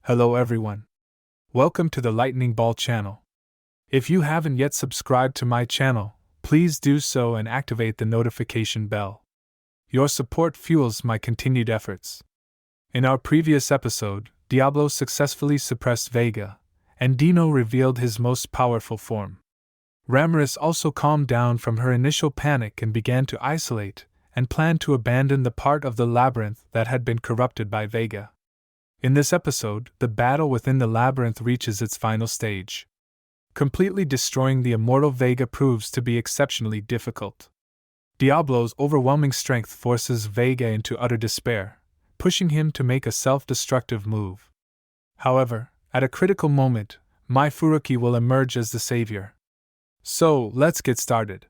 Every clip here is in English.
Hello everyone. Welcome to the Lightning Ball channel. If you haven't yet subscribed to my channel, please do so and activate the notification bell. Your support fuels my continued efforts. In our previous episode, Diablo successfully suppressed Vega, and Dino revealed his most powerful form. Ramiris also calmed down from her initial panic and began to isolate and plan to abandon the part of the labyrinth that had been corrupted by Vega. In this episode, the battle within the labyrinth reaches its final stage. Completely destroying the immortal Vega proves to be exceptionally difficult. Diablo's overwhelming strength forces Vega into utter despair, pushing him to make a self-destructive move. However, at a critical moment, Mai Furuki will emerge as the savior. So, let's get started.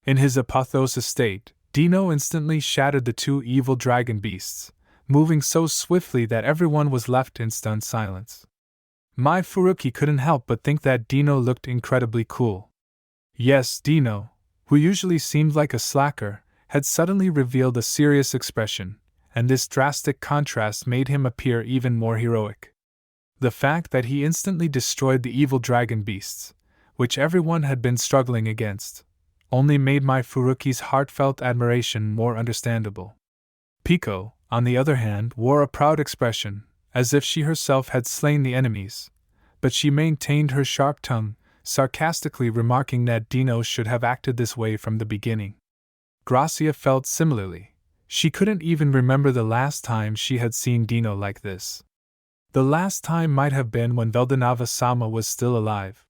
In his apotheosis state, Dino instantly shattered the two evil dragon beasts, moving so swiftly that everyone was left in stunned silence. Mai Furuki couldn't help but think that Dino looked incredibly cool. Yes, Dino, who usually seemed like a slacker, had suddenly revealed a serious expression, and this drastic contrast made him appear even more heroic. The fact that he instantly destroyed the evil dragon beasts, which everyone had been struggling against, only made Mai Furuki's heartfelt admiration more understandable. Pico, on the other hand, wore a proud expression, as if she herself had slain the enemies, but she maintained her sharp tongue, sarcastically remarking that Dino should have acted this way from the beginning. Gracia felt similarly. She couldn't even remember the last time she had seen Dino like this. The last time might have been when Veldanava-sama was still alive.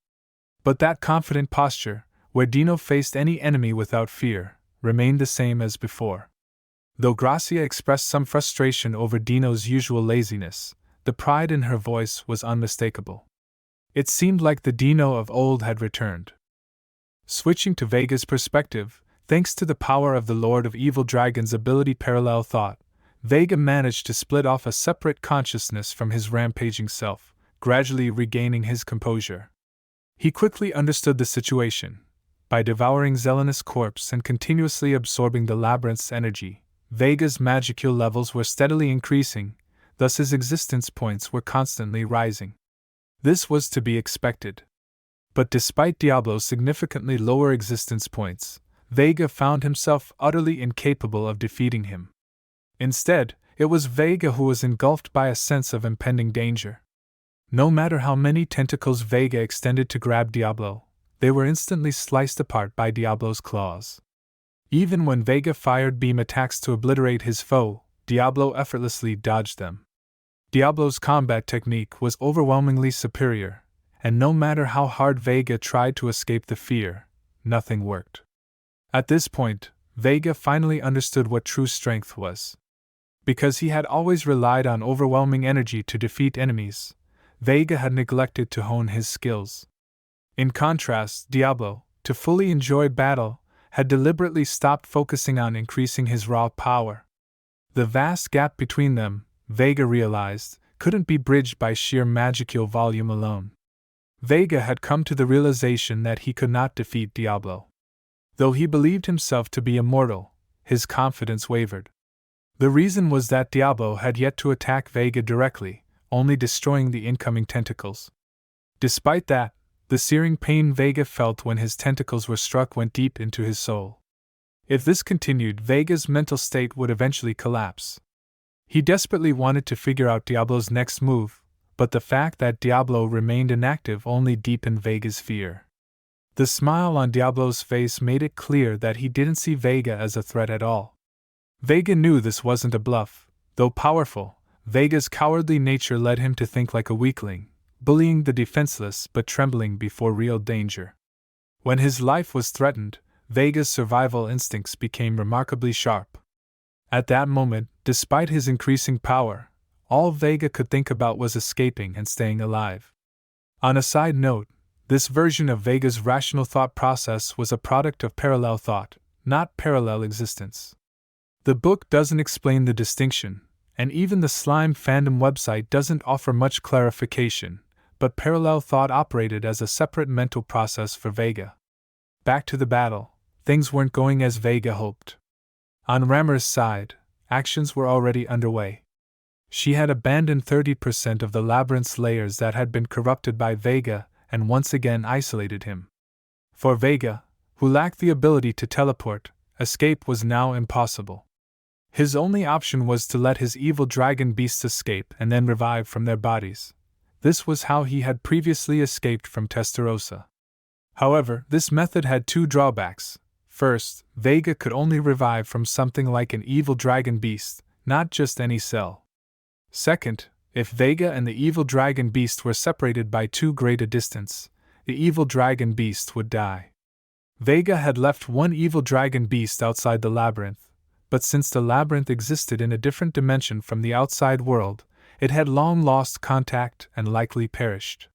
But that confident posture, where Dino faced any enemy without fear, remained the same as before. Though Gracia expressed some frustration over Dino's usual laziness, the pride in her voice was unmistakable. It seemed like the Dino of old had returned. Switching to Vega's perspective, thanks to the power of the Lord of Evil Dragon's ability Parallel Thought, Vega managed to split off a separate consciousness from his rampaging self, gradually regaining his composure. He quickly understood the situation. By devouring Zelena's corpse and continuously absorbing the labyrinth's energy, Vega's magical levels were steadily increasing, thus his existence points were constantly rising. This was to be expected. But despite Diablo's significantly lower existence points, Vega found himself utterly incapable of defeating him. Instead, it was Vega who was engulfed by a sense of impending danger. No matter how many tentacles Vega extended to grab Diablo, they were instantly sliced apart by Diablo's claws. Even when Vega fired beam attacks to obliterate his foe, Diablo effortlessly dodged them. Diablo's combat technique was overwhelmingly superior, and no matter how hard Vega tried to escape the fear, nothing worked. At this point, Vega finally understood what true strength was. Because he had always relied on overwhelming energy to defeat enemies, Vega had neglected to hone his skills. In contrast, Diablo, to fully enjoy battle, had deliberately stopped focusing on increasing his raw power. The vast gap between them, Vega realized, couldn't be bridged by sheer magical volume alone. Vega had come to the realization that he could not defeat Diablo. Though he believed himself to be immortal, his confidence wavered. The reason was that Diablo had yet to attack Vega directly, only destroying the incoming tentacles. Despite that, the searing pain Vega felt when his tentacles were struck went deep into his soul. If this continued, Vega's mental state would eventually collapse. He desperately wanted to figure out Diablo's next move, but the fact that Diablo remained inactive only deepened Vega's fear. The smile on Diablo's face made it clear that he didn't see Vega as a threat at all. Vega knew this wasn't a bluff. Though powerful, Vega's cowardly nature led him to think like a weakling, bullying the defenseless but trembling before real danger. When his life was threatened, Vega's survival instincts became remarkably sharp. At that moment, despite his increasing power, all Vega could think about was escaping and staying alive. On a side note, this version of Vega's rational thought process was a product of parallel thought, not parallel existence. The book doesn't explain the distinction, and even the Slime fandom website doesn't offer much clarification, but parallel thought operated as a separate mental process for Vega. Back to the battle, things weren't going as Vega hoped. On Ramiris' side, actions were already underway. she had abandoned 30% of the labyrinth's layers that had been corrupted by Vega and once again isolated him. For Vega, who lacked the ability to teleport, escape was now impossible. His only option was to let his evil dragon beasts escape and then revive from their bodies. This was how he had previously escaped from TenSura. However, this method had two drawbacks. First, Vega could only revive from something like an evil dragon beast, not just any cell. Second, if Vega and the evil dragon beast were separated by too great a distance, the evil dragon beast would die. Vega had left one evil dragon beast outside the labyrinth, but since the labyrinth existed in a different dimension from the outside world, it had long lost contact and likely perished.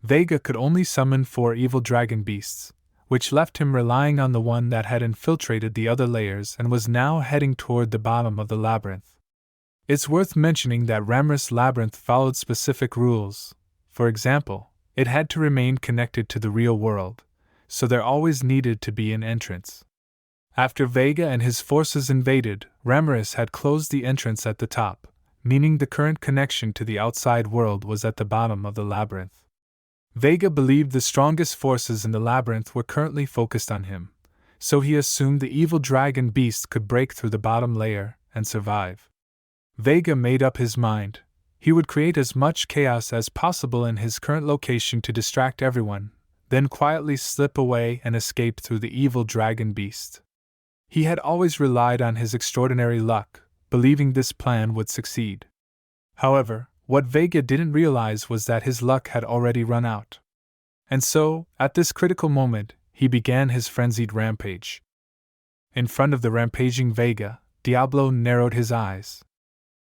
Vega could only summon 4 evil dragon beasts, which left him relying on the one that had infiltrated the other layers and was now heading toward the bottom of the labyrinth. It's worth mentioning that Ramrus' labyrinth followed specific rules. For example, it had to remain connected to the real world, so there always needed to be an entrance. After Vega and his forces invaded, Ramrus had closed the entrance at the top, meaning the current connection to the outside world was at the bottom of the labyrinth. Vega believed the strongest forces in the labyrinth were currently focused on him, so he assumed the evil dragon beast could break through the bottom layer and survive. Vega made up his mind. He would create as much chaos as possible in his current location to distract everyone, then quietly slip away and escape through the evil dragon beast. He had always relied on his extraordinary luck, believing this plan would succeed. However, what Vega didn't realize was that his luck had already run out. And so, at this critical moment, he began his frenzied rampage. In front of the rampaging Vega, Diablo narrowed his eyes.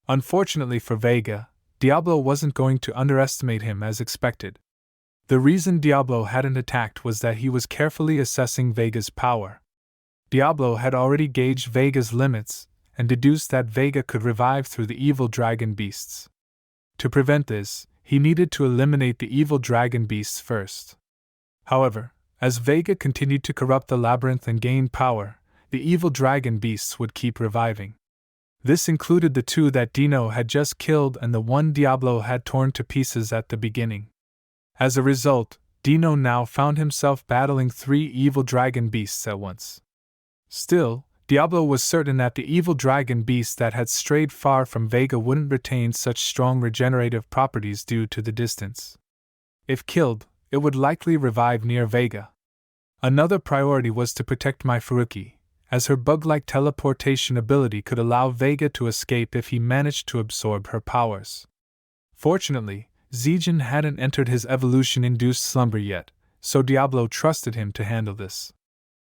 Unfortunately for Vega, Diablo wasn't going to underestimate him as expected. The reason Diablo hadn't attacked was that he was carefully assessing Vega's power. Diablo had already gauged Vega's limits and deduced that Vega could revive through the evil dragon beasts. To prevent this, he needed to eliminate the evil dragon beasts first. However, as Vega continued to corrupt the labyrinth and gain power, the evil dragon beasts would keep reviving. This included the 2 that Dino had just killed and the one Diablo had torn to pieces at the beginning. As a result, Dino now found himself battling 3 evil dragon beasts at once. Still, Diablo was certain that the evil dragon beast that had strayed far from Vega wouldn't retain such strong regenerative properties due to the distance. If killed, it would likely revive near Vega. Another priority was to protect Mai Furuki, as her bug-like teleportation ability could allow Vega to escape if he managed to absorb her powers. Fortunately, Zijin hadn't entered his evolution-induced slumber yet, so Diablo trusted him to handle this.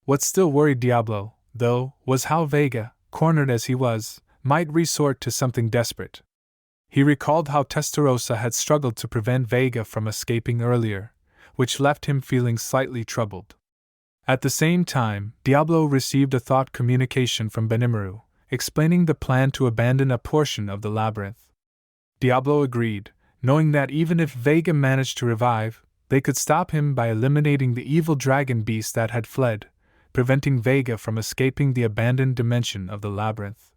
What still worried Diablo, though, was how Vega, cornered as he was, might resort to something desperate. He recalled how TenSura had struggled to prevent Vega from escaping earlier, which left him feeling slightly troubled. At the same time, Diablo received a thought communication from Benimaru, explaining the plan to abandon a portion of the labyrinth. Diablo agreed, knowing that even if Vega managed to revive, they could stop him by eliminating the evil dragon beast that had fled, preventing Vega from escaping the abandoned dimension of the labyrinth.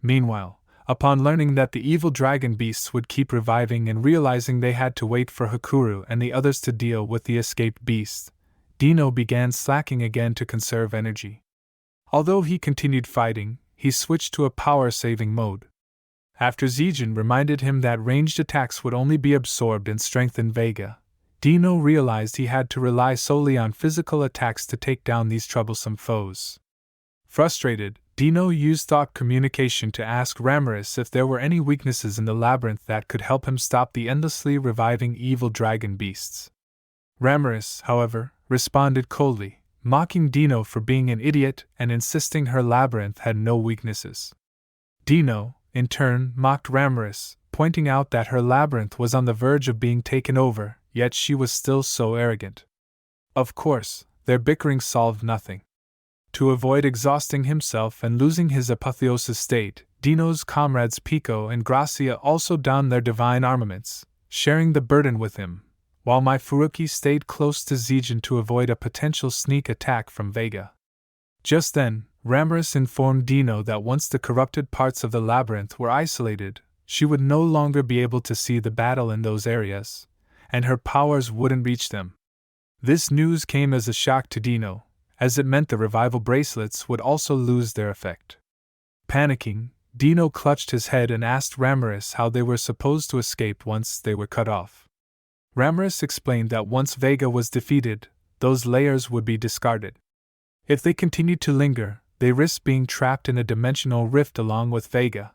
Meanwhile, upon learning that the evil dragon beasts would keep reviving and realizing they had to wait for Hakurou and the others to deal with the escaped beasts, Dino began slacking again to conserve energy. Although he continued fighting, he switched to a power-saving mode. After Zijin reminded him that ranged attacks would only be absorbed and strengthened Vega, Dino realized he had to rely solely on physical attacks to take down these troublesome foes. Frustrated, Dino used thought communication to ask Ramrus if there were any weaknesses in the labyrinth that could help him stop the endlessly reviving evil dragon beasts. Ramrus, however, responded coldly, mocking Dino for being an idiot and insisting her labyrinth had no weaknesses. Dino, in turn, mocked Ramrus, pointing out that her labyrinth was on the verge of being taken over, yet she was still so arrogant. Of course, their bickering solved nothing. To avoid exhausting himself and losing his apotheosis state, Dino's comrades Pico and Gracia also donned their divine armaments, sharing the burden with him, while Mai Furuki stayed close to Zijin to avoid a potential sneak attack from Vega. Just then, Ramrus informed Dino that once the corrupted parts of the labyrinth were isolated, she would no longer be able to see the battle in those areas, and her powers wouldn't reach them. This news came as a shock to Dino, as it meant the revival bracelets would also lose their effect. Panicking, Dino clutched his head and asked Ramirez how they were supposed to escape once they were cut off. Ramirez explained that once Vega was defeated, those layers would be discarded. If they continued to linger, they risked being trapped in a dimensional rift along with Vega.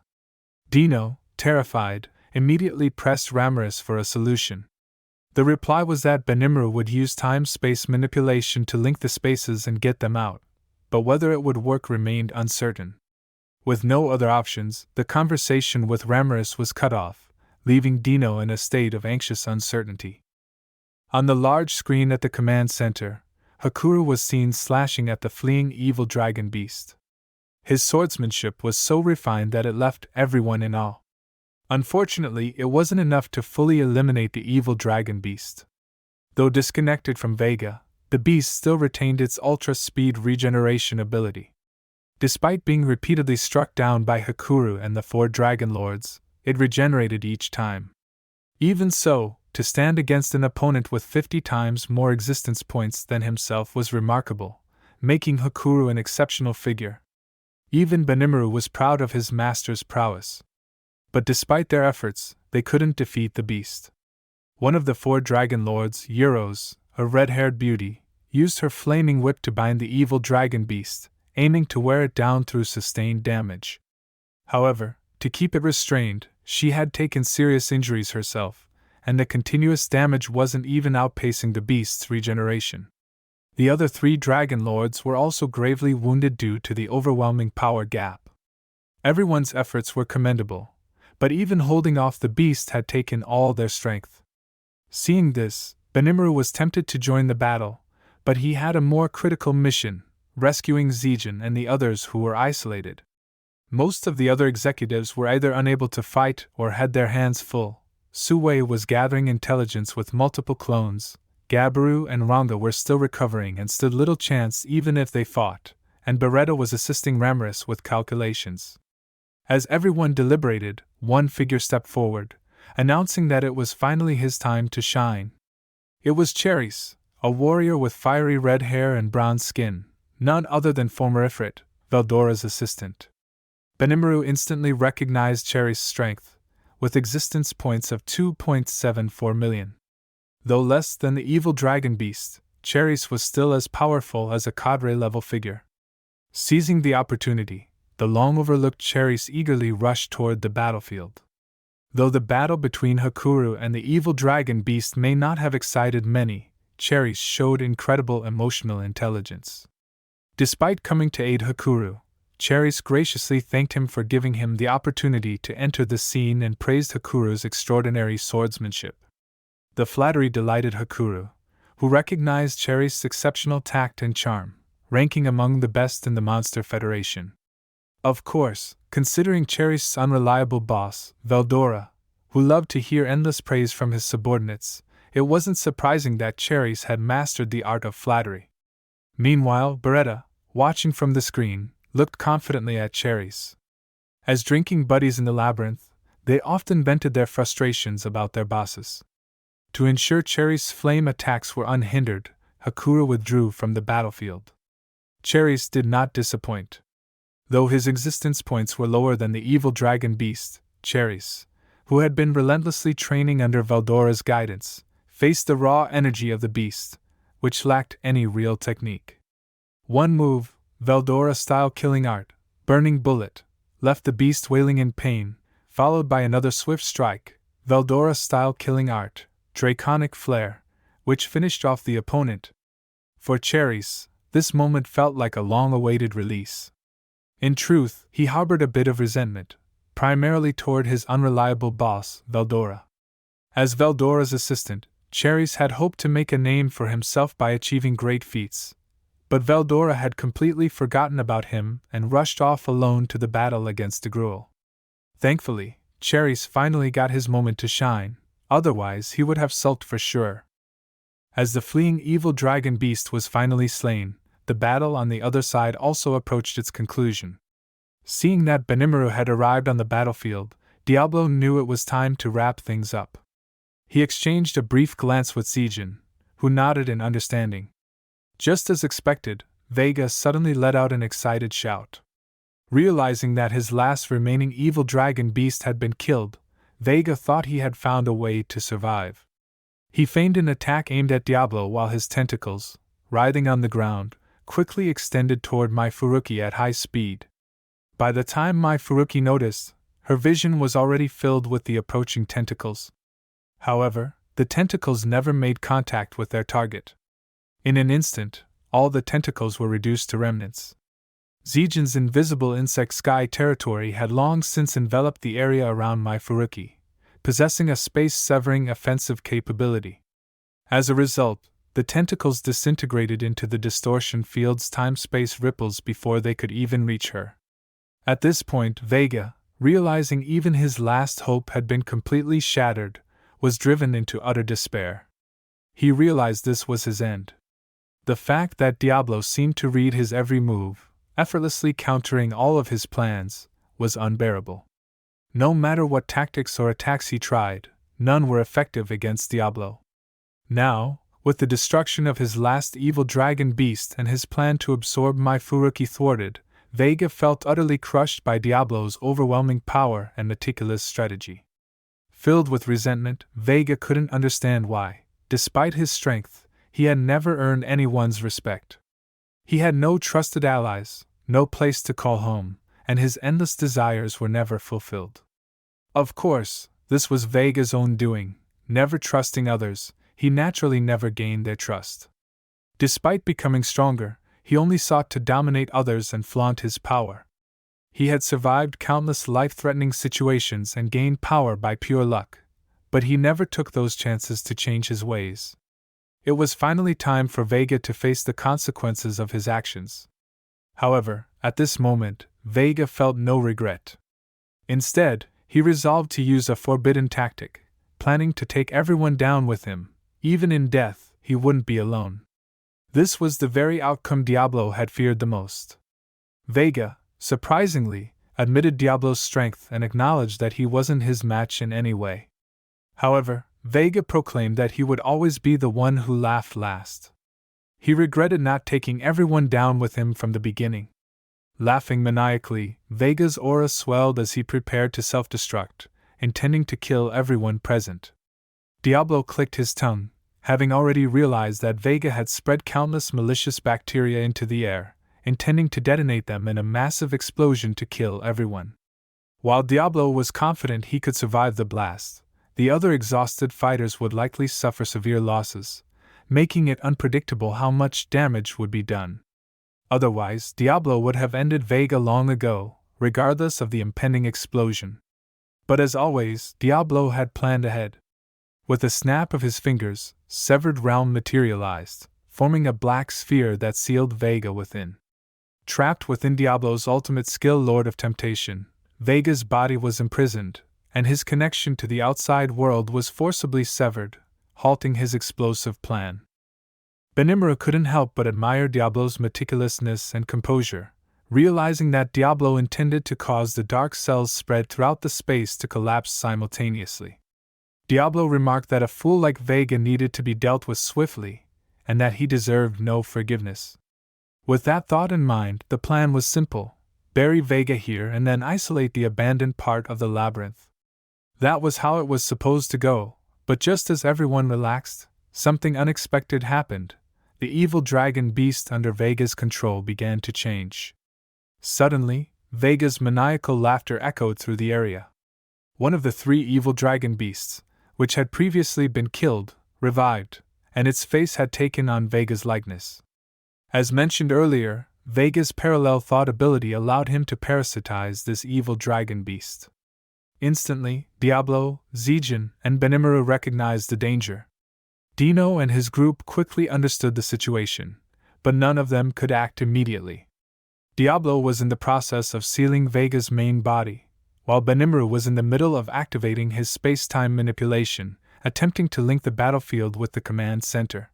Dino, terrified, immediately pressed Ramirez for a solution. The reply was that Benimaru would use time-space manipulation to link the spaces and get them out, but whether it would work remained uncertain. With no other options, the conversation with Ramirez was cut off, leaving Dino in a state of anxious uncertainty. On the large screen at the command center, Hakurou was seen slashing at the fleeing evil dragon beast. His swordsmanship was so refined that it left everyone in awe. Unfortunately, it wasn't enough to fully eliminate the evil dragon beast. Though disconnected from Vega, the beast still retained its ultra-speed regeneration ability. Despite being repeatedly struck down by Hakurou and the 4 Dragon Lords, it regenerated each time. Even so, to stand against an opponent with 50 times more existence points than himself was remarkable, making Hakurou an exceptional figure. Even Benimaru was proud of his master's prowess. But despite their efforts, they couldn't defeat the beast. One of the 4 Dragon Lords, Euros, a red-haired beauty, used her flaming whip to bind the evil dragon beast, aiming to wear it down through sustained damage. However, to keep it restrained, she had taken serious injuries herself, and the continuous damage wasn't even outpacing the beast's regeneration. The other 3 Dragon Lords were also gravely wounded due to the overwhelming power gap. Everyone's efforts were commendable, but even holding off the beast had taken all their strength. Seeing this, Benimaru was tempted to join the battle, but he had a more critical mission, rescuing Zijin and the others who were isolated. Most of the other executives were either unable to fight or had their hands full. Suwei was gathering intelligence with multiple clones, Gabiru and Ranga were still recovering and stood little chance even if they fought, and Beretta was assisting Ramirez with calculations. As everyone deliberated, one figure stepped forward, announcing that it was finally his time to shine. It was Charys, a warrior with fiery red hair and brown skin, none other than former Ifrit, Veldora's assistant. Benimaru instantly recognized Charys' strength, with existence points of 2.74 million. Though less than the evil dragon beast, Charys was still as powerful as a cadre-level figure. Seizing the opportunity, the long-overlooked Charys eagerly rushed toward the battlefield. Though the battle between Hakurou and the evil dragon beast may not have excited many, Charys showed incredible emotional intelligence. Despite coming to aid Hakurou, Charys graciously thanked him for giving him the opportunity to enter the scene and praised Hakurou's extraordinary swordsmanship. The flattery delighted Hakurou, who recognized Charys' exceptional tact and charm, ranking among the best in the Monster Federation. Of course, considering Charys' unreliable boss, Veldora, who loved to hear endless praise from his subordinates, it wasn't surprising that Charys had mastered the art of flattery. Meanwhile, Beretta, watching from the screen, looked confidently at Charys. As drinking buddies in the Labyrinth, they often vented their frustrations about their bosses. To ensure Charys' flame attacks were unhindered, Hakurou withdrew from the battlefield. Charys did not disappoint. Though his existence points were lower than the evil dragon beast, Charys, who had been relentlessly training under Veldora's guidance, faced the raw energy of the beast, which lacked any real technique. One move, Veldora-style killing art, burning bullet, left the beast wailing in pain, followed by another swift strike, Veldora-style killing art, draconic flare, which finished off the opponent. For Charys, this moment felt like a long-awaited release. In truth, he harbored a bit of resentment, primarily toward his unreliable boss, Veldora. As Veldora's assistant, Charys had hoped to make a name for himself by achieving great feats, but Veldora had completely forgotten about him and rushed off alone to the battle against Degruel. Thankfully, Charys finally got his moment to shine, otherwise he would have sulked for sure. As the fleeing evil dragon beast was finally slain, the battle on the other side also approached its conclusion. Seeing that Benimaru had arrived on the battlefield, Diablo knew it was time to wrap things up. He exchanged a brief glance with Zijin, who nodded in understanding. Just as expected, Vega suddenly let out an excited shout. Realizing that his last remaining evil dragon beast had been killed, Vega thought he had found a way to survive. He feigned an attack aimed at Diablo while his tentacles, writhing on the ground, quickly extended toward Mai Furuki at high speed. By the time Mai Furuki noticed, her vision was already filled with the approaching tentacles. However, the tentacles never made contact with their target. In an instant, all the tentacles were reduced to remnants. Zijin's invisible insect sky territory had long since enveloped the area around Mai Furuki, possessing a space-severing offensive capability. As a result, the tentacles disintegrated into the distortion field's time-space ripples before they could even reach her. At this point, Vega, realizing even his last hope had been completely shattered, was driven into utter despair. He realized this was his end. The fact that Diablo seemed to read his every move, effortlessly countering all of his plans, was unbearable. No matter what tactics or attacks he tried, none were effective against Diablo. Now, with the destruction of his last evil dragon beast and his plan to absorb Mai Furuki thwarted, Vega felt utterly crushed by Diablo's overwhelming power and meticulous strategy. Filled with resentment, Vega couldn't understand why, despite his strength, he had never earned anyone's respect. He had no trusted allies, no place to call home, and his endless desires were never fulfilled. Of course, this was Vega's own doing. Never trusting others, he naturally never gained their trust. Despite becoming stronger, he only sought to dominate others and flaunt his power. He had survived countless life-threatening situations and gained power by pure luck, but he never took those chances to change his ways. It was finally time for Vega to face the consequences of his actions. However, at this moment, Vega felt no regret. Instead, he resolved to use a forbidden tactic, planning to take everyone down with him. Even in death, he wouldn't be alone. This was the very outcome Diablo had feared the most. Vega, surprisingly, admitted Diablo's strength and acknowledged that he wasn't his match in any way. However, Vega proclaimed that he would always be the one who laughed last. He regretted not taking everyone down with him from the beginning. Laughing maniacally, Vega's aura swelled as he prepared to self-destruct, intending to kill everyone present. Diablo clicked his tongue, having already realized that Vega had spread countless malicious bacteria into the air, intending to detonate them in a massive explosion to kill everyone. While Diablo was confident he could survive the blast, the other exhausted fighters would likely suffer severe losses, making it unpredictable how much damage would be done. Otherwise, Diablo would have ended Vega long ago, regardless of the impending explosion. But as always, Diablo had planned ahead. With a snap of his fingers, severed realm materialized, forming a black sphere that sealed Vega within. Trapped within Diablo's ultimate skill, Lord of Temptation, Vega's body was imprisoned, and his connection to the outside world was forcibly severed, halting his explosive plan. Benimaru couldn't help but admire Diablo's meticulousness and composure, realizing that Diablo intended to cause the dark cells spread throughout the space to collapse simultaneously. Diablo remarked that a fool like Vega needed to be dealt with swiftly, and that he deserved no forgiveness. With that thought in mind, the plan was simple: bury Vega here and then isolate the abandoned part of the labyrinth. That was how it was supposed to go, but just as everyone relaxed, something unexpected happened. The evil dragon beast under Vega's control began to change. Suddenly, Vega's maniacal laughter echoed through the area. One of the three evil dragon beasts, which had previously been killed, revived, and its face had taken on Vega's likeness. As mentioned earlier, Vega's parallel thought ability allowed him to parasitize this evil dragon beast. Instantly, Diablo, Zijin, and Benimaru recognized the danger. Dino and his group quickly understood the situation, but none of them could act immediately. Diablo was in the process of sealing Vega's main body, while Benimaru was in the middle of activating his space-time manipulation, attempting to link the battlefield with the command center.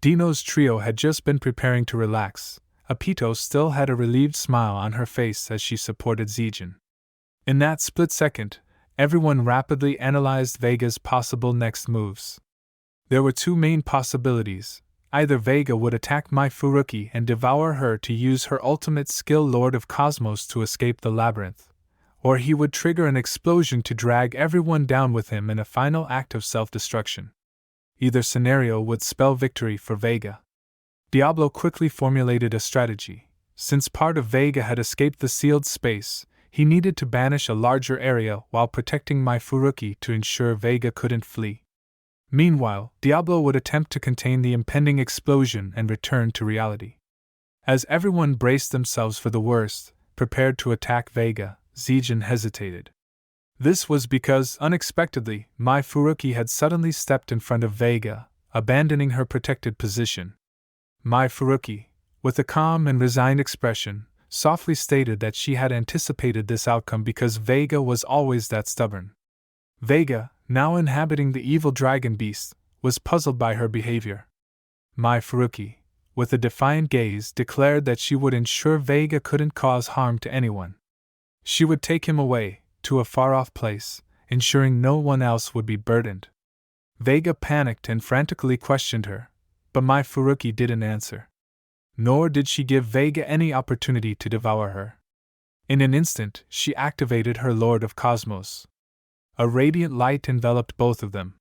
Dino's trio had just been preparing to relax. Apito still had a relieved smile on her face as she supported Zijin. In that split second, everyone rapidly analyzed Vega's possible next moves. There were two main possibilities. Either Vega would attack Mai Furuki and devour her to use her ultimate skill Lord of Cosmos to escape the labyrinth, or he would trigger an explosion to drag everyone down with him in a final act of self-destruction. Either scenario would spell victory for Vega. Diablo quickly formulated a strategy. Since part of Vega had escaped the sealed space, he needed to banish a larger area while protecting Mai Furuki to ensure Vega couldn't flee. Meanwhile, Diablo would attempt to contain the impending explosion and return to reality. As everyone braced themselves for the worst, prepared to attack Vega, Zijin hesitated. This was because, unexpectedly, Mai Furuki had suddenly stepped in front of Vega, abandoning her protected position. Mai Furuki, with a calm and resigned expression, softly stated that she had anticipated this outcome because Vega was always that stubborn. Vega, now inhabiting the evil dragon beast, was puzzled by her behavior. Mai Furuki, with a defiant gaze, declared that she would ensure Vega couldn't cause harm to anyone. She would take him away, to a far-off place, ensuring no one else would be burdened. Vega panicked and frantically questioned her, but Mai Furuki didn't answer. Nor did she give Vega any opportunity to devour her. In an instant, she activated her Lord of Cosmos. A radiant light enveloped both of them.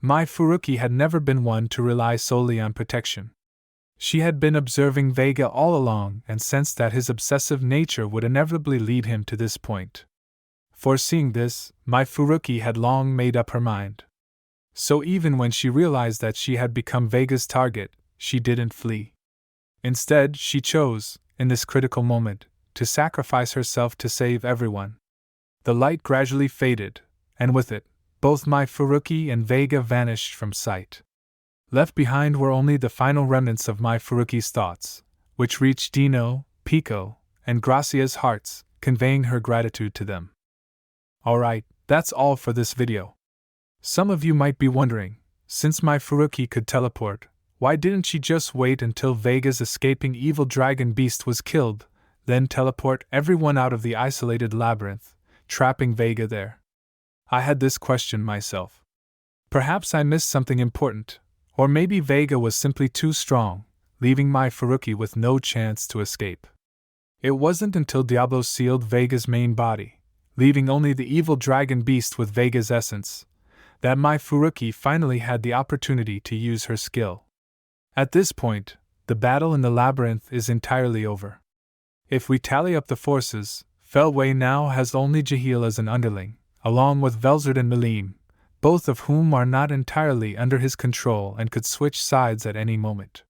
Mai Furuki had never been one to rely solely on protection. She had been observing Vega all along and sensed that his obsessive nature would inevitably lead him to this point. Foreseeing this, Mai Furuki had long made up her mind. So even when she realized that she had become Vega's target, she didn't flee. Instead, she chose, in this critical moment, to sacrifice herself to save everyone. The light gradually faded, and with it, both Mai Furuki and Vega vanished from sight. Left behind were only the final remnants of Mai Furuki's thoughts, which reached Dino, Pico, and Gracia's hearts, conveying her gratitude to them. Alright, that's all for this video. Some of you might be wondering, since Mai Furuki could teleport, why didn't she just wait until Vega's escaping evil dragon beast was killed, then teleport everyone out of the isolated labyrinth, trapping Vega there? I had this question myself. Perhaps I missed something important, or maybe Vega was simply too strong, leaving Mai Furuki with no chance to escape. It wasn't until Diablo sealed Vega's main body, leaving only the evil dragon beast with Vega's essence, that Mai Furuki finally had the opportunity to use her skill. At this point, the battle in the labyrinth is entirely over. If we tally up the forces, Felway now has only Jahil as an underling, along with Velzard and Malim, both of whom are not entirely under his control and could switch sides at any moment.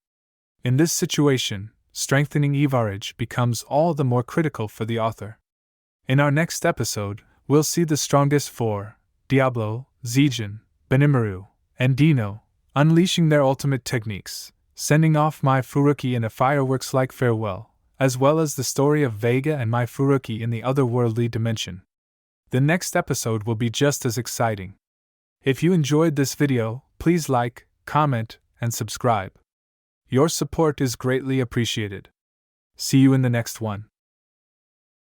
In this situation, strengthening Ivarage becomes all the more critical for the author. In our next episode, we'll see the strongest four, Diablo, Zijin, Benimaru, and Dino, unleashing their ultimate techniques, sending off Mai Furuki in a fireworks-like farewell, as well as the story of Vega and Mai Furuki in the otherworldly dimension. The next episode will be just as exciting. If you enjoyed this video, please like, comment, and subscribe. Your support is greatly appreciated. See you in the next one.